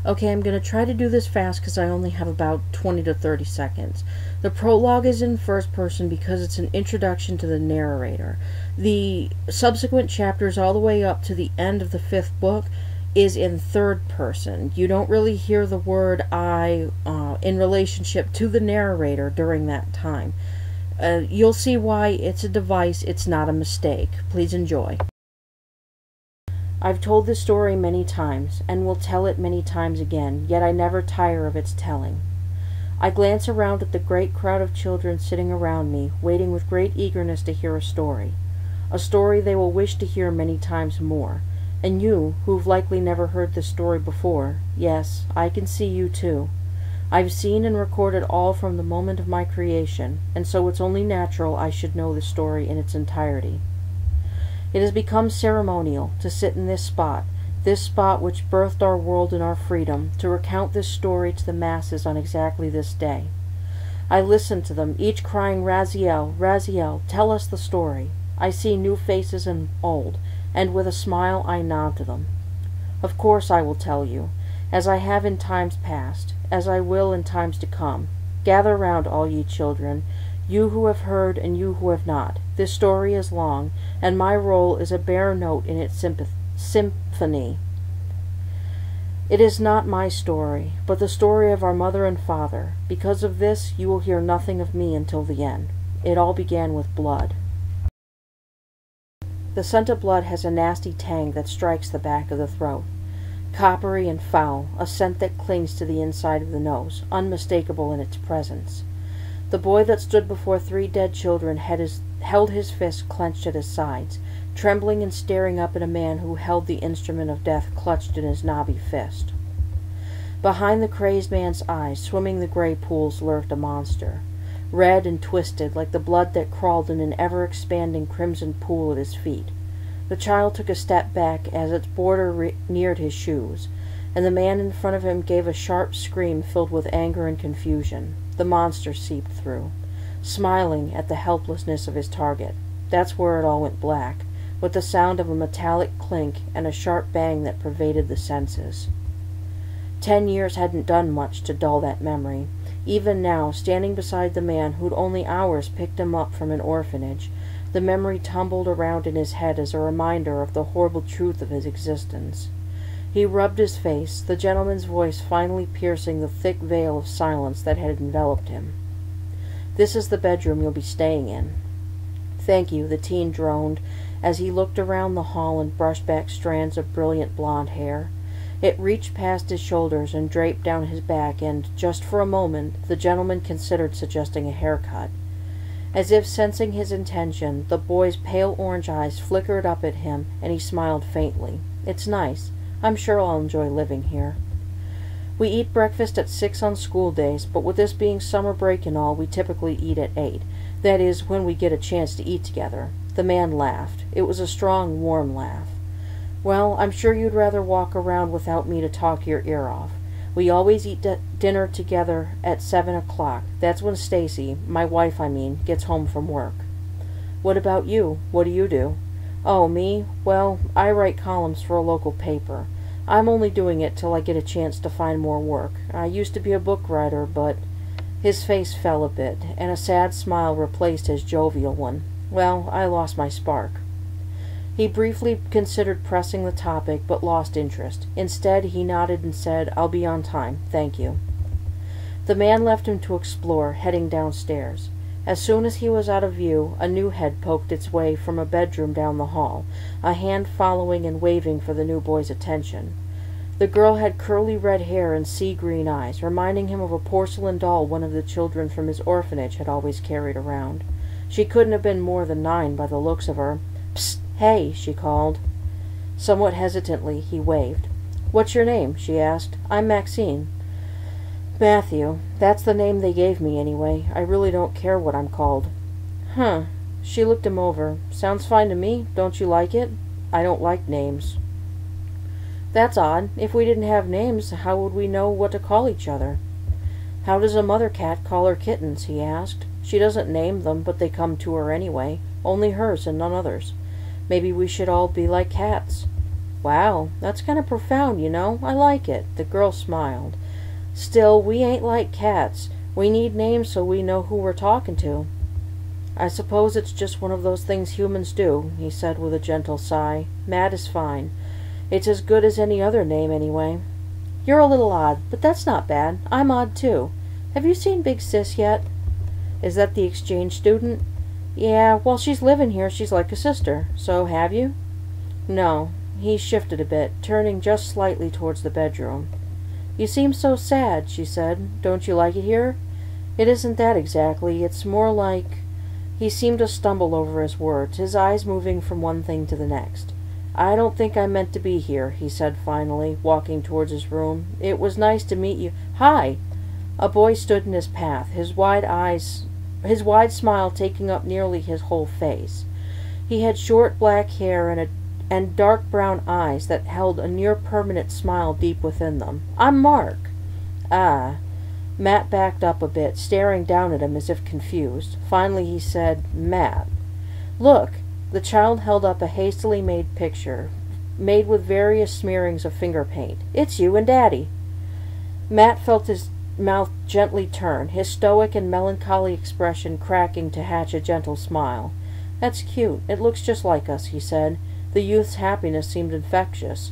Okay, I'm going to try to do this fast because I only have about 20 to 30 seconds. The prologue is in first person because it's an introduction to the narrator. The subsequent chapters all the way up to the end of the 5th book is in third person. You don't really hear the word I in relationship to the narrator during that time. You'll see why it's a device, it's not a mistake. Please enjoy. I've told this story many times, and will tell it many times again, yet I never tire of its telling. I glance around at the great crowd of children sitting around me, waiting with great eagerness to hear a story they will wish to hear many times more. And you, who've likely never heard this story before, yes, I can see you too. I've seen and recorded all from the moment of my creation, and so it's only natural I should know the story in its entirety. It has become ceremonial to sit in this spot which birthed our world and our freedom, to recount this story to the masses on exactly this day. I listen to them, each crying, Raziel, Raziel, tell us the story. I see new faces and old, and with a smile I nod to them. Of course I will tell you, as I have in times past, as I will in times to come. Gather round, all ye children, you who have heard and you who have not. This story is long, and my role is a bare note in its symphony. It is not my story, but the story of our mother and father. Because of this, you will hear nothing of me until the end. It all began with blood. The scent of blood has a nasty tang that strikes the back of the throat. Coppery and foul, a scent that clings to the inside of the nose, unmistakable in its presence. The boy that stood before 3 dead children held his fist clenched at his sides, trembling and staring up at a man who held the instrument of death clutched in his knobby fist. Behind the crazed man's eyes, swimming the gray pools, lurked a monster, red and twisted like the blood that crawled in an ever-expanding crimson pool at his feet. The child took a step back as its border neared his shoes, and the man in front of him gave a sharp scream filled with anger and confusion. The monster seeped through, smiling at the helplessness of his target. That's where it all went black, with the sound of a metallic clink and a sharp bang that pervaded the senses. 10 years hadn't done much to dull that memory. Even now, standing beside the man who'd only hours picked him up from an orphanage, the memory tumbled around in his head as a reminder of the horrible truth of his existence. He rubbed his face, the gentleman's voice finally piercing the thick veil of silence that had enveloped him. "This is the bedroom you'll be staying in." "Thank you," the teen droned, as he looked around the hall and brushed back strands of brilliant blonde hair. It reached past his shoulders and draped down his back, and, just for a moment, the gentleman considered suggesting a haircut. As if sensing his intention, the boy's pale orange eyes flickered up at him, and he smiled faintly. "It's nice. I'm sure I'll enjoy living here." "We eat breakfast at 6 on school days, but with this being summer break and all, we typically eat at 8. That is, when we get a chance to eat together." The man laughed. It was a strong, warm laugh. "Well, I'm sure you'd rather walk around without me to talk your ear off. We always eat dinner together at 7 o'clock. That's when Stacy, my wife I mean, gets home from work." "What about you? What do you do?" "Oh, me? Well, I write columns for a local paper. I'm only doing it till I get a chance to find more work. I used to be a book writer, but—" His face fell a bit, and a sad smile replaced his jovial one. "Well, I lost my spark." He briefly considered pressing the topic, but lost interest. Instead, he nodded and said, "I'll be on time, thank you." The man left him to explore, heading downstairs. As soon as he was out of view, a new head poked its way from a bedroom down the hall, a hand following and waving for the new boy's attention. The girl had curly red hair and sea-green eyes, reminding him of a porcelain doll one of the children from his orphanage had always carried around. She couldn't have been more than 9 by the looks of her. "Psst! Hey!" she called. Somewhat hesitantly, he waved. "What's your name?" she asked. "I'm Maxine." "Matthew. That's the name they gave me, anyway. I really don't care what I'm called." "Huh." She looked him over. "Sounds fine to me. Don't you like it?" "I don't like names." "That's odd. If we didn't have names, how would we know what to call each other?" "How does a mother cat call her kittens?" he asked. "She doesn't name them, but they come to her anyway. Only hers and none others. Maybe we should all be like cats." Wow, that's kind of profound, you know. I like it. The girl smiled. Still, we ain't like cats. We need names so we know who we're talking to. I suppose it's just one of those things humans do, he said with a gentle sigh. Matt is fine. It's as good as any other name, anyway. You're a little odd, but that's not bad. I'm odd, too. Have you seen Big Sis yet? Is that the exchange student? Yeah, while she's living here, she's like a sister. So, have you? No. He shifted a bit, turning just slightly towards the bedroom. You seem so sad, she said. Don't you like it here? It isn't that exactly. It's more like... He seemed to stumble over his words, his eyes moving from one thing to the next. I don't think I meant to be here, he said finally, walking towards his room. It was nice to meet you. Hi! A boy stood in his path, his wide smile taking up nearly his whole face. He had short black hair and dark brown eyes that held a near-permanent smile deep within them. I'm Mark. Ah. Matt backed up a bit, staring down at him as if confused. Finally he said, Matt. Look. The child held up a hastily made picture, made with various smearings of finger paint. It's you and Daddy. Matt felt his mouth gently turn, his stoic and melancholy expression cracking to hatch a gentle smile. That's cute. It looks just like us, he said. The youth's happiness seemed infectious.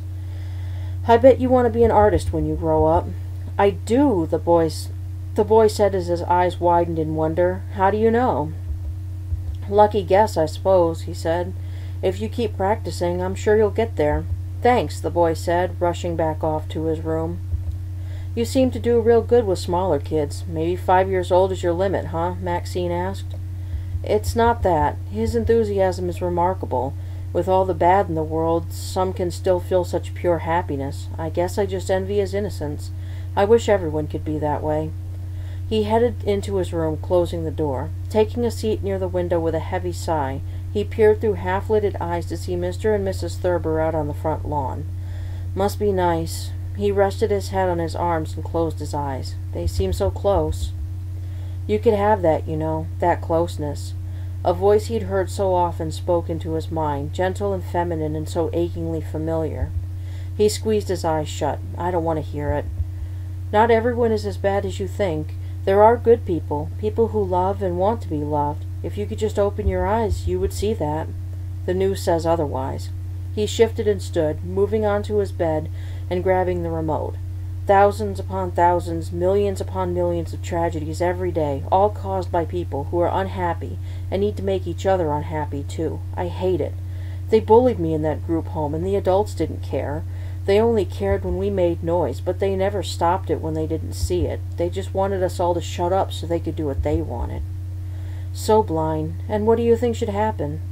I bet you want to be an artist when you grow up. I do, the boy said as his eyes widened in wonder. How do you know? Lucky guess, I suppose, he said. If you keep practicing, I'm sure you'll get there. Thanks, the boy said, rushing back off to his room. You seem to do real good with smaller kids. Maybe 5 years old is your limit, huh? Maxine asked. It's not that. His enthusiasm is remarkable. With all the bad in the world, some can still feel such pure happiness. I guess I just envy his innocence. I wish everyone could be that way. He headed into his room, closing the door. Taking a seat near the window with a heavy sigh, he peered through half-lidded eyes to see Mr. and Mrs. Thurber out on the front lawn. Must be nice. He rested his head on his arms and closed his eyes. They seemed so close. You could have that, you know, that closeness. A voice he'd heard so often spoke into his mind, gentle and feminine and so achingly familiar. He squeezed his eyes shut. I don't want to hear it. Not everyone is as bad as you think. There are good people, people who love and want to be loved. If you could just open your eyes, you would see that. The news says otherwise. He shifted and stood, moving onto his bed and grabbing the remote. Thousands upon thousands, millions upon millions of tragedies every day, all caused by people who are unhappy and need to make each other unhappy, too. I hate it. They bullied me in that group home, and the adults didn't care. They only cared when we made noise, but they never stopped it when they didn't see it. They just wanted us all to shut up so they could do what they wanted. So blind. And what do you think should happen?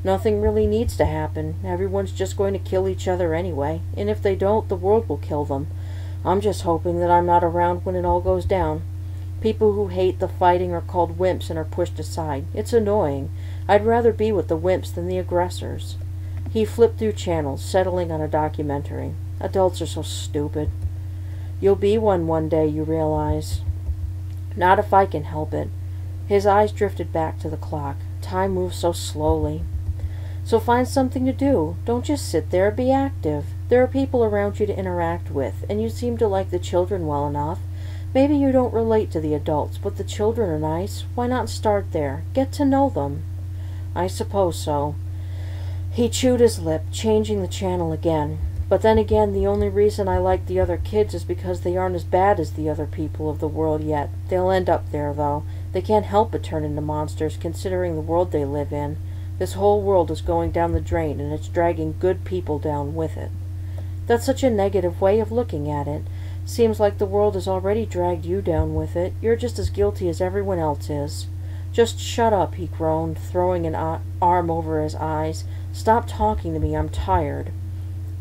Nothing really needs to happen. Everyone's just going to kill each other anyway, and if they don't, the world will kill them. I'm just hoping that I'm not around when it all goes down. People who hate the fighting are called wimps and are pushed aside. It's annoying. I'd rather be with the wimps than the aggressors. He flipped through channels, settling on a documentary. Adults are so stupid. You'll be one day, you realize. Not if I can help it. His eyes drifted back to the clock. Time moves so slowly. So find something to do. Don't just sit there. Be active. There are people around you to interact with, and you seem to like the children well enough. Maybe you don't relate to the adults, but the children are nice. Why not start there? Get to know them. I suppose so. He chewed his lip, changing the channel again. But then again, the only reason I like the other kids is because they aren't as bad as the other people of the world yet. They'll end up there, though. They can't help but turn into monsters, considering the world they live in. This whole world is going down the drain, and it's dragging good people down with it. That's such a negative way of looking at it. Seems like the world has already dragged you down with it. You're just as guilty as everyone else is. Just shut up, he groaned, throwing an arm over his eyes. Stop talking to me. I'm tired.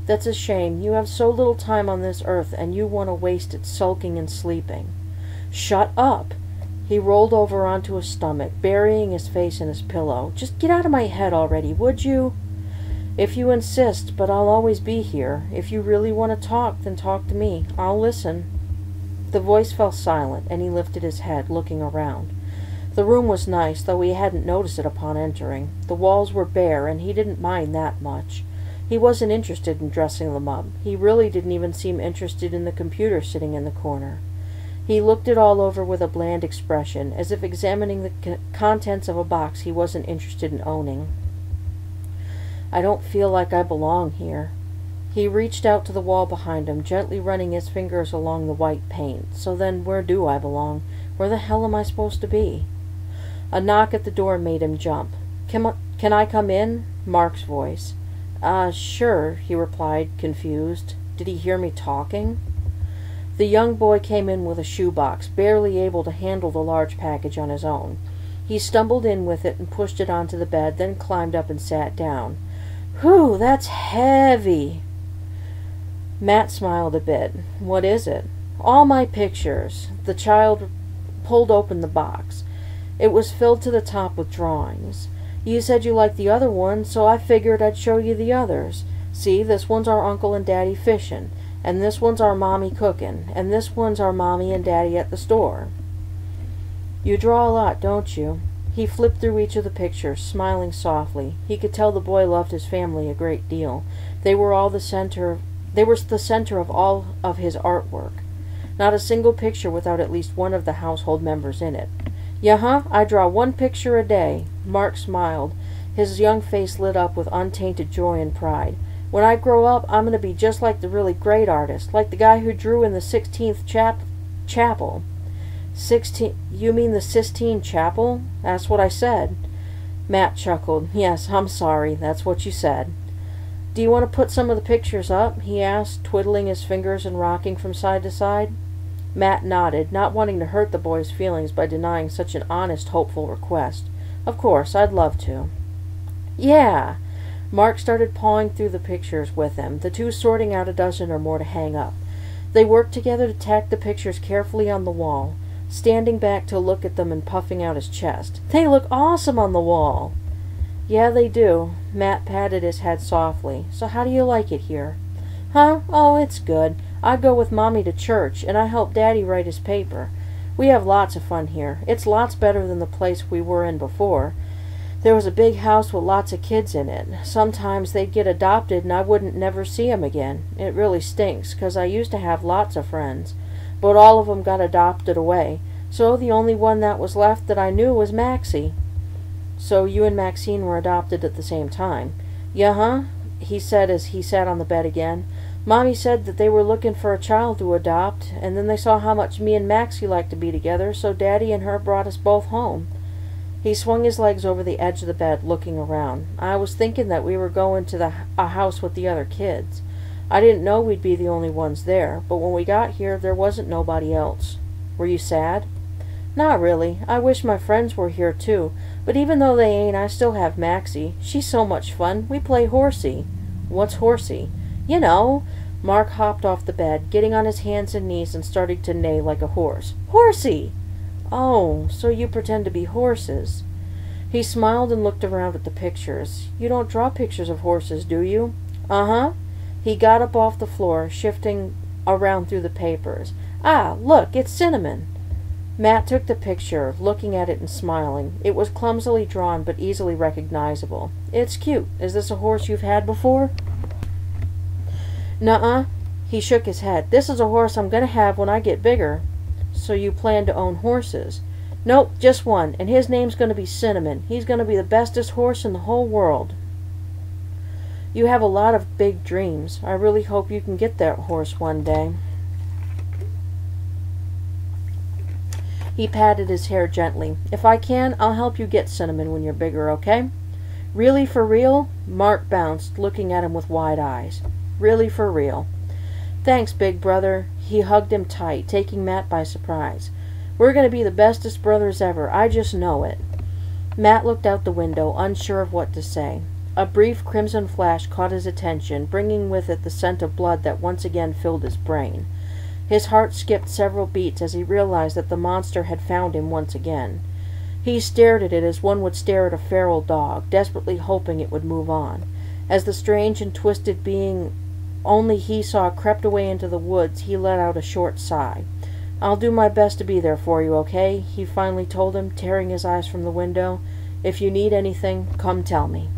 That's a shame. You have so little time on this earth, and you want to waste it sulking and sleeping. Shut up! He rolled over onto his stomach, burying his face in his pillow. Just get out of my head already, would you? If you insist, but I'll always be here. If you really want to talk, then talk to me. I'll listen. The voice fell silent, and he lifted his head, looking around. The room was nice, though he hadn't noticed it upon entering. The walls were bare, and he didn't mind that much. He wasn't interested in dressing them up. He really didn't even seem interested in the computer sitting in the corner. He looked it all over with a bland expression, as if examining the contents of a box he wasn't interested in owning. I don't feel like I belong here. He reached out to the wall behind him, gently running his fingers along the white paint. So then, where do I belong? Where the hell am I supposed to be? A knock at the door made him jump. Can I come in? Mark's voice. Sure, he replied, confused. Did he hear me talking? The young boy came in with a shoebox, barely able to handle the large package on his own. He stumbled in with it and pushed it onto the bed, then climbed up and sat down. Whew, that's heavy. Matt smiled a bit. What is it? All my pictures. The child pulled open the box. It was filled to the top with drawings. You said you liked the other one, so I figured I'd show you the others. See, this one's our uncle and daddy fishing, and this one's our mommy cooking, and this one's our mommy and daddy at the store. You draw a lot, don't you? He flipped through each of the pictures, smiling softly. He could tell the boy loved his family a great deal. They were the center of all of his artwork. Not a single picture without at least one of the household members in it. Yeah, I draw one picture a day. Mark smiled. His young face lit up with untainted joy and pride. When I grow up, I'm going to be just like the really great artist, like the guy who drew in the 16th chapel. 16? You mean the Sistine Chapel? That's what I said. Matt chuckled. Yes, I'm sorry. That's what you said. Do you want to put some of the pictures up? He asked, twiddling his fingers and rocking from side to side. Matt nodded, not wanting to hurt the boy's feelings by denying such an honest, hopeful request. Of course, I'd love to. Yeah. Mark started pawing through the pictures with him, the two sorting out a dozen or more to hang up. They worked together to tack the pictures carefully on the wall, standing back to look at them and puffing out his chest. They look awesome on the wall. Yeah, they do. Matt patted his head softly. So how do you like it here? Huh? Oh, it's good. I go with Mommy to church, and I help Daddy write his paper. We have lots of fun here. It's lots better than the place we were in before. There was a big house with lots of kids in it. Sometimes they'd get adopted and I wouldn't never see 'em again. It really stinks, 'cause I used to have lots of friends. But all of 'em got adopted away, so the only one that was left that I knew was Maxie. So you and Maxine were adopted at the same time. Yeah, he said as he sat on the bed again. Mommy said that they were looking for a child to adopt, and then they saw how much me and Maxie liked to be together, so Daddy and her brought us both home. He swung his legs over the edge of the bed, looking around. I was thinking that we were going to a house with the other kids. I didn't know we'd be the only ones there, but when we got here, there wasn't nobody else. Were you sad? Not really. I wish my friends were here, too. But even though they ain't, I still have Maxie. She's so much fun. We play horsey. What's horsey? You know. Mark hopped off the bed, getting on his hands and knees and starting to neigh like a horse. Horsey! Oh, so you pretend to be horses. He smiled and looked around at the pictures. You don't draw pictures of horses, do you? Uh-huh. He got up off the floor, shifting around through the papers. Ah, look, it's Cinnamon. Matt took the picture, looking at it and smiling. It was clumsily drawn, but easily recognizable. It's cute. Is this a horse you've had before? Nuh-uh. He shook his head. This is a horse I'm going to have when I get bigger. So you plan to own horses? Nope, just one, and his name's going to be Cinnamon. He's going to be the bestest horse in the whole world. You have a lot of big dreams. I really hope you can get that horse one day. He patted his hair gently. If I can, I'll help you get Cinnamon when you're bigger, okay? Really, for real? Mark bounced, looking at him with wide eyes. Really, for real. Thanks, big brother. He hugged him tight, taking Matt by surprise. We're going to be the bestest brothers ever. I just know it. Matt looked out the window, unsure of what to say. A brief crimson flash caught his attention, bringing with it the scent of blood that once again filled his brain. His heart skipped several beats as he realized that the monster had found him once again. He stared at it as one would stare at a feral dog, desperately hoping it would move on. As the strange and twisted being only he saw crept away into the woods, he let out a short sigh. I'll do my best to be there for you, okay? He finally told him, tearing his eyes from the window. If you need anything, come tell me.